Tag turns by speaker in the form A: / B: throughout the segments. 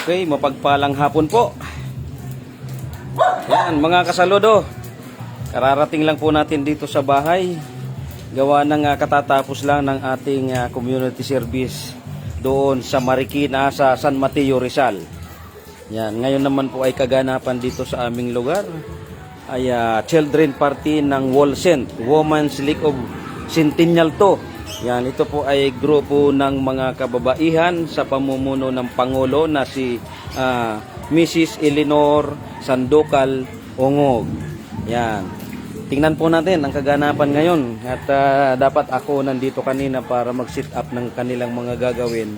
A: Okay, mapagpalang hapon po. Yan, mga kasaludo. Kararating lang po natin dito sa bahay. Gawa ng katatapos lang ng ating community service doon sa Marikina sa San Mateo, Rizal. Yan, ngayon naman po ay kaganapan dito sa aming lugar ay children party ng Wolcent, Women's League of Centennial 2. Yan, ito po ay grupo ng mga kababaihan sa pamumuno ng Pangulo na si Mrs. Eleanor Sandocal Ongog. Yan. Tingnan po natin ang kaganapan ngayon at dapat ako nandito kanina para mag-sit up ng kanilang mga gagawin.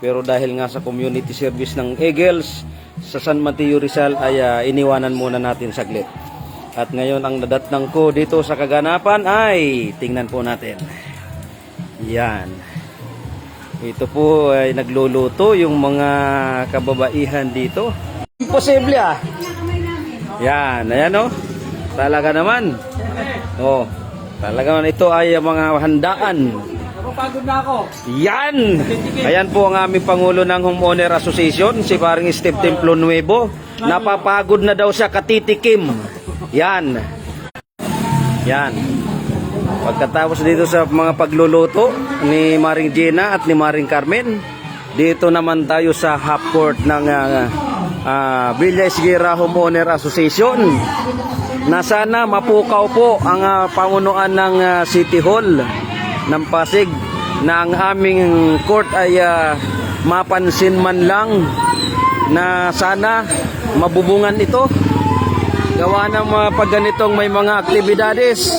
A: Pero dahil nga sa community service ng Eagles sa San Mateo Rizal ay iniwanan muna natin saglit. At ngayon ang nadatnang ko dito sa kaganapan ay tingnan po natin. Yan. Ito po ay nagluluto yung mga kababaihan dito. Imposible Yan, ayan o. Talaga naman. Oh, talaga naman ito ay mga handaan.
B: Napapagod na ako.
A: Yan. Ayan po ang aming Pangulo ng Homeowner Association, si paring Steve Templo Nuevo. Napapagod na daw siya katitikim. Yan. Yan. Pagkatapos dito sa mga pagluluto ni Maring Gina at ni Maring Carmen, dito naman tayo sa half court ng Villa Esguera Homeowner Association na sana mapukaw po ang pamunuan ng City Hall ng Pasig na ang aming court ay mapansin man lang na sana mabubungan ito. Gawa ng mga pag ganitong may mga aktibidades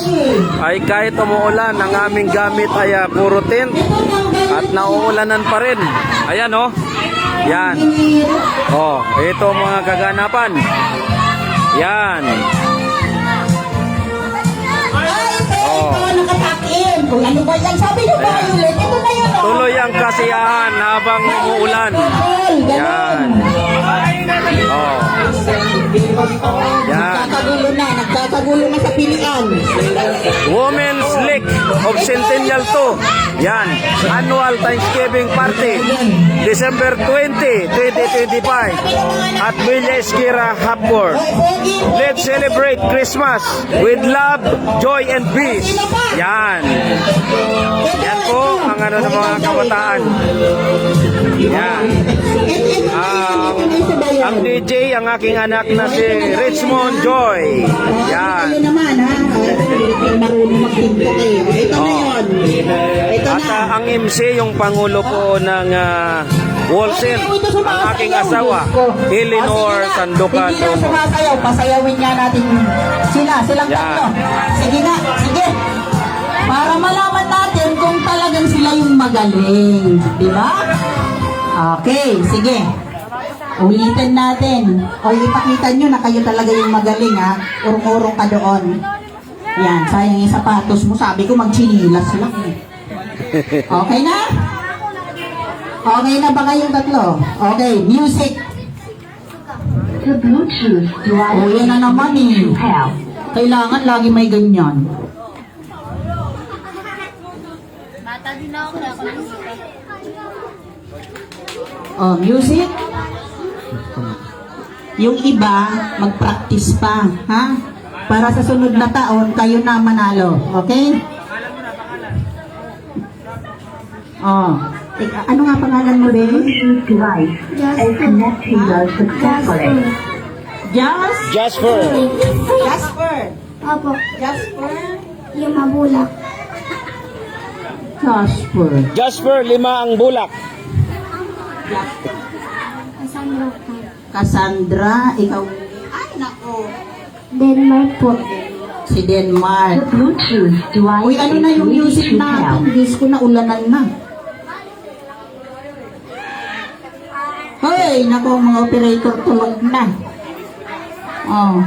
A: ay kahit umuulan ang aming gamit ay puro tent at nauulanan pa rin. Ayan oh. Yan. Oh, ito mga kaganapan. Yan.
C: Oh. Kung ano ba yan? Sabi nyo ba ulit? Ito na yan.
A: Tuloy ang kasiyahan habang umuulan. Yan. Oh. Yan.
C: Nagkakagulo na sa pilihan.
A: Women's League of Centennial 2. Yan. Annual Thanksgiving Party. December 20, 2025. At Villa Esguera Half Court. Let's celebrate Christmas with love, joy, and peace. Yan. Yan po ang ano ng mga kabataan. Yan. Ang DJ, ang aking anak na si Richmond Joy. Yan.
C: Ano naman ha? Marunong mag-tiktok eh. Ito na yun. Ito
A: At
C: na.
A: ang MC, yung Pangulo po ng Wolcent, ang aking asawa, Eleanor Sandocal
C: Hindi na
A: Ongog.
C: sumasayaw. Pasayawin nga natin silang
A: Yan.
C: tatlo. Sige nga, sige. Para malaman natin kung talagang sila yung magaling. Di ba? Okay, sige. Ulitin natin. O ipakita nyo na kayo talaga yung magaling ha. Urong-urong ka doon. Yan, sayang yung sapatos mo. Sabi ko magchinilas lang. Okay na? Okay na ba kayong tatlo? Okay, music.
D: The Bluetooth device
C: O yan na naman eh.
D: you have.
C: Kailangan lagi may ganyan.
E: Bata din ako na ako lang.
C: Oh, music. Yung iba, mag-practice pa, ha? Para sa sunod na taon, kayo na manalo. Okay? Oh. Ano nga pangalan mo rin?
D: Bluetooth device is connected successfully.
A: Jasper.
C: Jasper.
E: Opo,
C: Jasper.
E: yung mabulak.
C: Jasper.
A: Jasper, 5 ang bulak.
E: Asang roka.
C: Cassandra, ikaw. Ay, nako.
E: Denmark po.
C: Si
D: The
C: Denmark.
D: Bluetooth device
C: Uy, ano na
D: is
C: yung
D: ready
C: music
D: to
C: natin?
D: pair.
C: Diyos ko na, ulanan na. Hoy, nako, mga operator tulog na. Oh.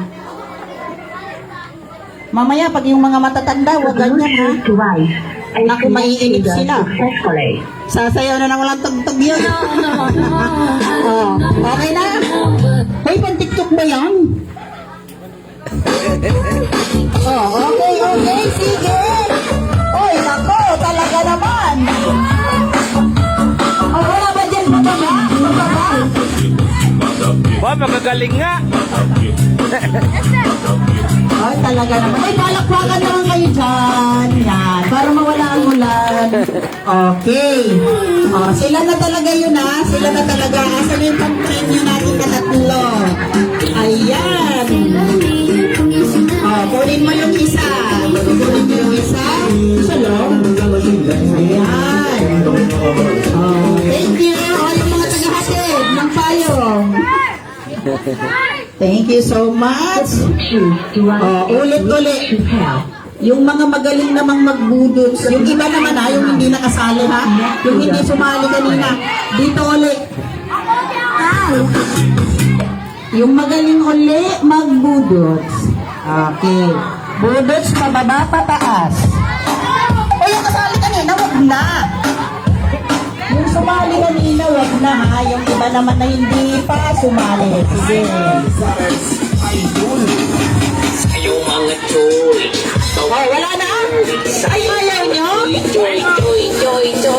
C: Mamaya, pag yung mga matatanda,
D: The
C: wag ganyan ha.
D: Bluetooth device is
C: Naku, maiinip
D: connected
C: sila.
D: successfully.
C: Sasayaw na walang tugtog yun. Oh, okay na? Hoy, pan-tiktok ba yan? Oh, okay, okay, sige. Hoy, nako, talaga naman. Oh, wala ba dyan? Bababa? Bababa?
A: Ba, magagaling nga.
C: Ay, talaga naman. Ay, palakpakan naman kayo dyan. Yan, para mawala ang ulan. Okay. Oh, sila na talaga yun ha. Sila na talaga. Asan yung pang-premyo natin katatlo? Ayan. Oh, kunin mo yung isa. Kunin mo yung isa. Isa lang. Ayan. Oh, thank you. Oh, yung mga tagahatid ng payong. Thank you so much.
D: Choose device
C: Ulit-ulit.
D: to help.
C: Yung mga magaling namang magbudots, yung iba naman ha, yung hindi nakasali ha, yung hindi sumali kanina, dito ulit. Yung magaling uli magbudots. Okay. Budots pababa pataas. O yung kasali kanina, wag na. Yung sumali kanina, wag na ha. Yung iba naman na hindi pa sumali. Sige.
F: Yung mga choy.
C: Oh, wala na? Ay, ayaw nyo?
F: Choy.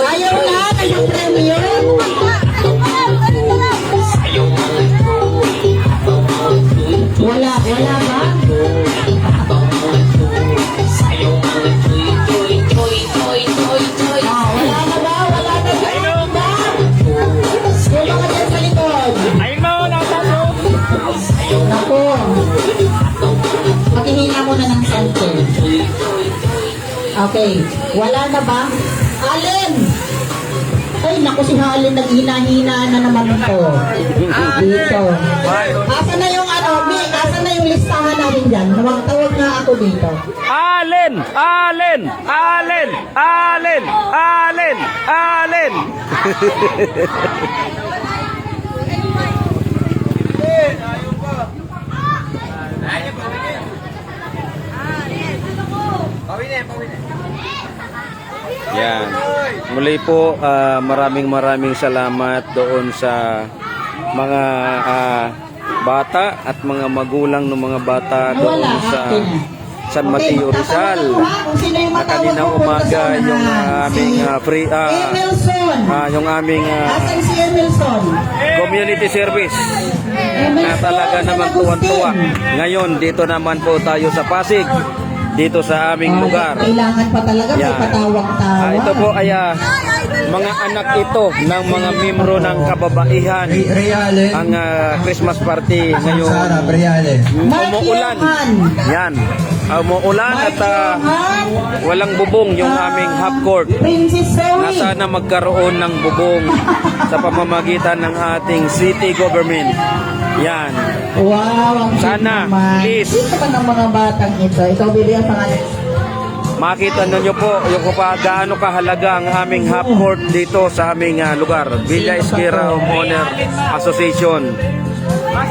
C: Ayaw na, yung premyo.
F: Yung mga
C: Wala ba?
F: yung mga choy.
C: Ah, wala na ba? Wala na ba? Yung mga dyan sa likod.
A: Ayun mo, nakatato.
C: Naku. Pakihina mo na ng sante. Okay. Wala na ba? Alin! Ay, naku si Alin, naghina-hina na naman ito. Dito. Asa na yung asa na yung listahan natin dyan? Tawag nga ako dito.
A: Alin! Yan. Muli po, maraming salamat doon sa mga bata at mga magulang ng mga bata doon
C: Wala,
A: sa
C: akin na.
A: San Mateo Rizal. Na kaninang umaga yung aming
C: Emelson.
A: yung aming
C: Asan si Emelson?
A: community service na
C: Emelson
A: talaga
C: San
A: naman
C: Agustin.
A: tuwan-tuwa. Ngayon, dito naman po tayo sa Pasig, dito sa aming lugar.
C: Kailangan pa talaga may
A: Yan.
C: patawang-tawa.
A: Ito po ay mga anak ito ng mga membro ng kababaihan.
B: Reale.
A: Ang Christmas party ngayon.
B: Sara, Reale.
A: Umuulan. Yan. Umuulan at walang bubong yung aming half court.
C: Princess Zoe.
A: Na sana magkaroon ng bubong sa pamamagitan ng ating city government. Yan.
C: Wow, ang cute
A: Sana,
C: naman.
A: please.
C: Sino pa ng mga batang ito? Ikaw, Bibi, ang pangalan.
A: Makita ninyo po yung kung gaano kahalaga ang aming half court dito sa aming lugar. Villa Esquira Homeowner Association.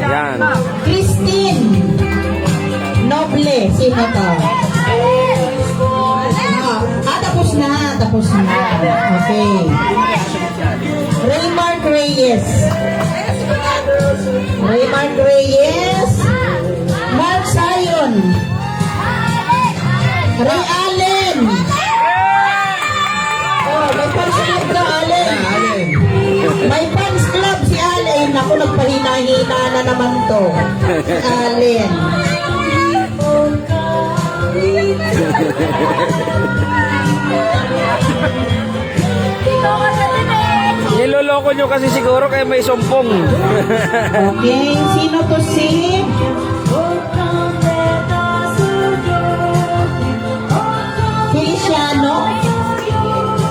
A: Yan.
C: Christine Noble. Sino to? Tapos na. Okay. Raymark Reyes. Mark Sayon. Ray Allen. Oh, may fans club na Allen. May fans club si Allen. Ako, nagpahina-hina na naman to. Si Allen.
A: Niloloko nyo kasi siguro kaya may sumpong.
C: Okay, sino to si? Feliciano.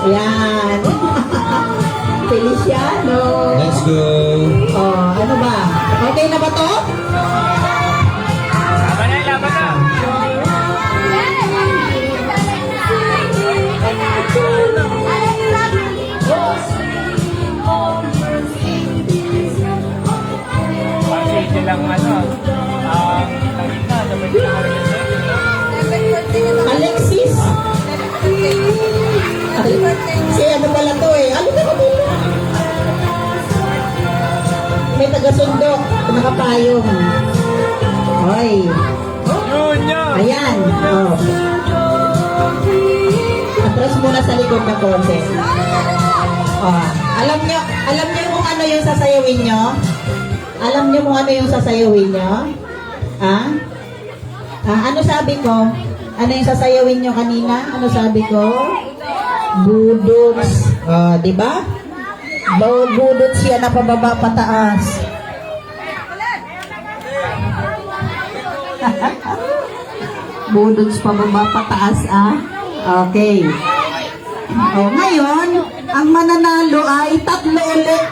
C: Yan. Feliciano.
B: Let's go.
C: Oh, ano ba? Okay na ba to? Alexis. Si ano pala to eh. Ano ba ito? May taga-sundo. Nakapayong. Hoy. Ayan. Oh. Atras muna sa likod na konti. Oh. Alam nyo kung ano yung sasayawin nyo? Alam niyo kung ano yung sasayawin niyo? Ha? Ano sabi ko? Ano yung sasayawin niyo kanina? Ano sabi ko? Budots. Di ba? Budots siya na pababa pataas. Budots pababa pataas, Okay. Ngayon, ang mananalo ay 3 ulit.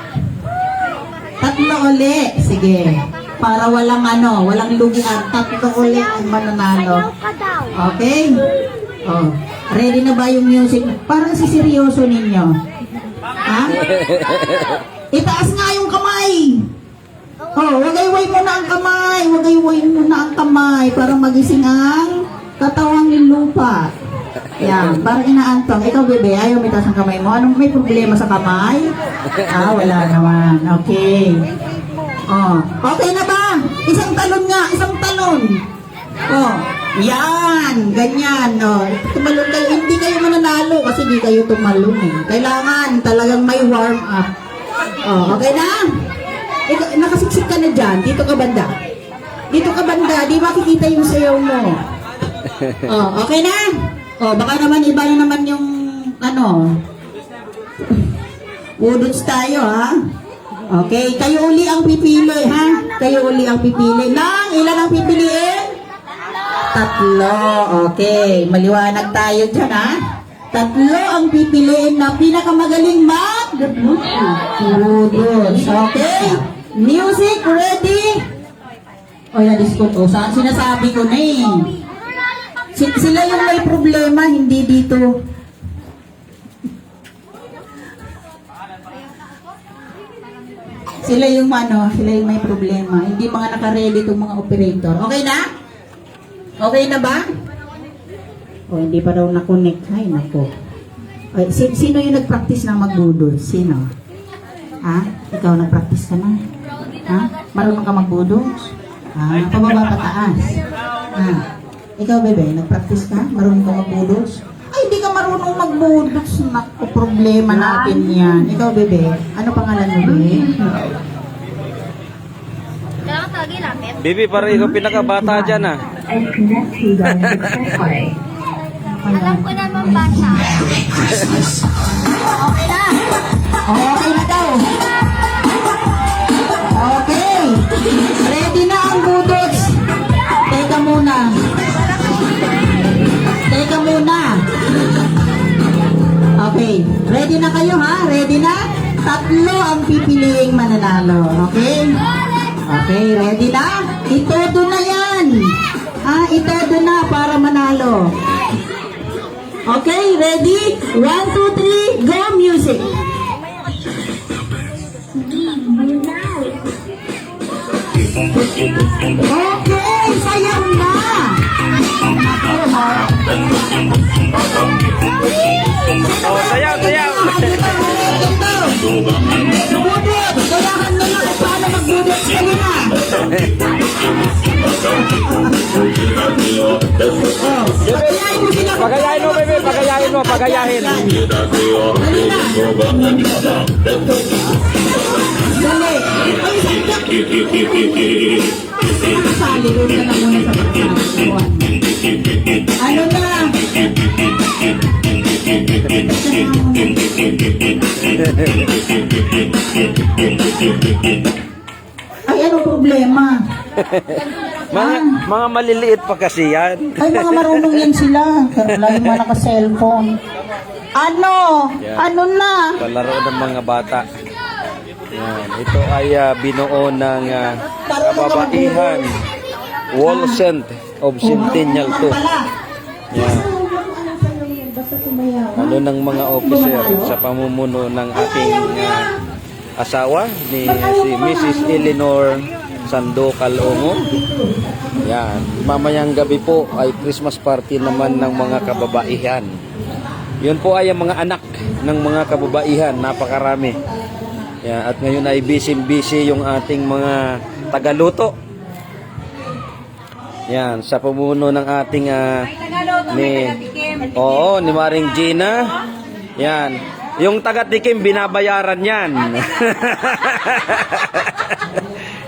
C: 3 ulit. Sige. Para walang walang lugian. 3 ulit ang mananalo. Okay? Ready na ba yung music? Parang siseryoso ninyo. Ha? Itaas nga yung kamay. Wagayway mo na ang kamay. Wagayway mo na ang kamay para magising ang katawang ng lupa. Yan, parang inaantong. Ikaw, bebe, ayaw may taas ang kamay mo. Anong may problema sa kamay? Wala naman. Okay. Okay na ba? Isang talon nga, isang talon. Yan, ganyan. Tumalon kayo, hindi kayo mananalo kasi hindi kayo tumalon eh. Kailangan talagang may warm up. Okay na? Nakasiksik ka na dyan. Dito ka banda. Dito ka banda. Di makikita yung sayaw mo. Okay na? Baka naman iba na naman yung udots tayo, ha? Okay, kayo uli ang pipili, ha? Kayo uli ang pipili. Ilan ang pipiliin? 3. Okay, maliwanag tayo dyan, ha? 3 ang pipiliin na pinakamagaling mag-udots. Okay? Music ready? Yan, disco. Saan sinasabi ko na eh? Sila yung may problema, hindi dito. Sila yung may problema. Hindi mga naka-ready itong mga operator. Okay na? Okay na ba? Hindi pa daw na-connect. Ay, nako. Sino yung nag-practice ng magbudol? Sino? Ikaw nag-practice ka na? Marunong ka magbudol? Pababa pataas. Ikaw, bebe, nag-practice ka? Marunong ka magbudos? Ay, hindi ka marunong magbudos. Naku, problema natin yan. Ikaw, bebe, ano pangalan mo, bebe?
E: Kailangan tagi lapit.
A: Bibi, para ikaw pinakabata dyan,
D: And connect to the successfully.
E: Alam ko naman ba siya?
C: Okay na. Okay na daw. Okay. Ready na ang budos. Teka muna. Okay. Ready na kayo, ha? Ready na? 3 ang pipiliing mananalo. Okay? Okay, ready na? Itodo na yan. Itodo na para manalo. Okay, ready? 1, 2, 3, go music. Okay, sayaw na.
A: Sayaw.
C: Budot, kayahan mo na kung paano magbudot kayo na. Pagayahin mo sila.
A: Pagayahin mo, bebe. Pagayahin.
C: Dali. Ay, sakit. Nakasali rin ka na muna sa pagkakuan. Ano na? Ay, anong problema?
A: Mga maliliit pa kasi yan.
C: Ay, mga marunong yan sila. Pero lagi mga naka-cellphone. Ano?
A: Yeah.
C: Ano na?
A: Palaro ng mga bata. Yan. Ito ay binuo ng kababaihan Wall Cent of Centennial 2. Yan. Ano ng mga officer sa pamumuno ng ating asawa ni si Mrs. Eleanor Sandocal Ongo. Yan. Mamayang gabi po ay Christmas party naman ng mga kababaihan. Yun po ay ang mga anak ng mga kababaihan. Napakarami. Yan. At ngayon ay busy yung ating mga tagaluto. Yan. Sa pamumuno ng ating ni Maring Gina. Yan. Yung taga-tikim, binabayaran yan.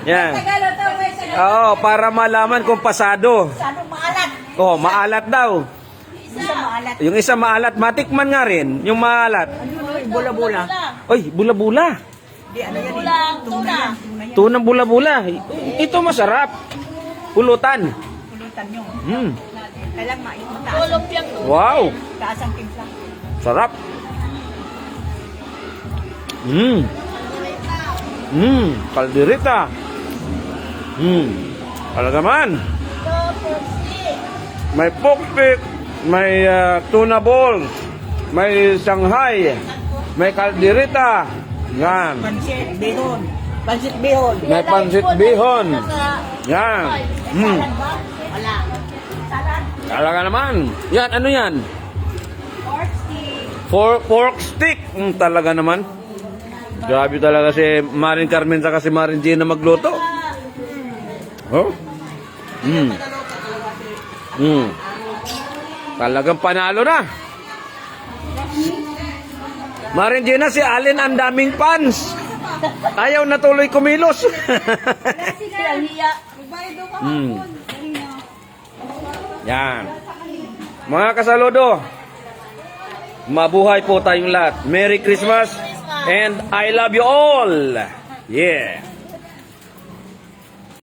A: Yan. Oo, para malaman kung pasado. Oh, maalat daw. Yung isa maalat, matikman nga rin, yung maalat.
C: Bula-bula.
A: Oy, bula-bula. Tunang bula-bula. Ito masarap. Pulutan.
C: Pulutan nyo.
A: Mm.
C: Kailang mataas.
A: Wow.
C: Taas ang timpla.
A: Sarap. Mm. Mm, kaldereta. Mm. Talaga man. May pork stick, may tuna ball, may Shanghai, may kaldereta. Yan.
C: Pansit bihon. Pansit bihon.
A: May pansit bihon. Yan. Mm.
C: Wala.
A: Talaga naman. Yan, ano yan? Pork stick. Talaga naman. Grabe talaga si Marin Carmen sa si Marin Gina magluto. Oh? Mm. Mm. Talagang panalo na. Marin Gina, si Allen ang daming fans. Ayaw na tuloy kumilos. Mm. Yan. Mga kasaludo, mabuhay po tayong lahat. Merry Christmas and I love you all. Yeah.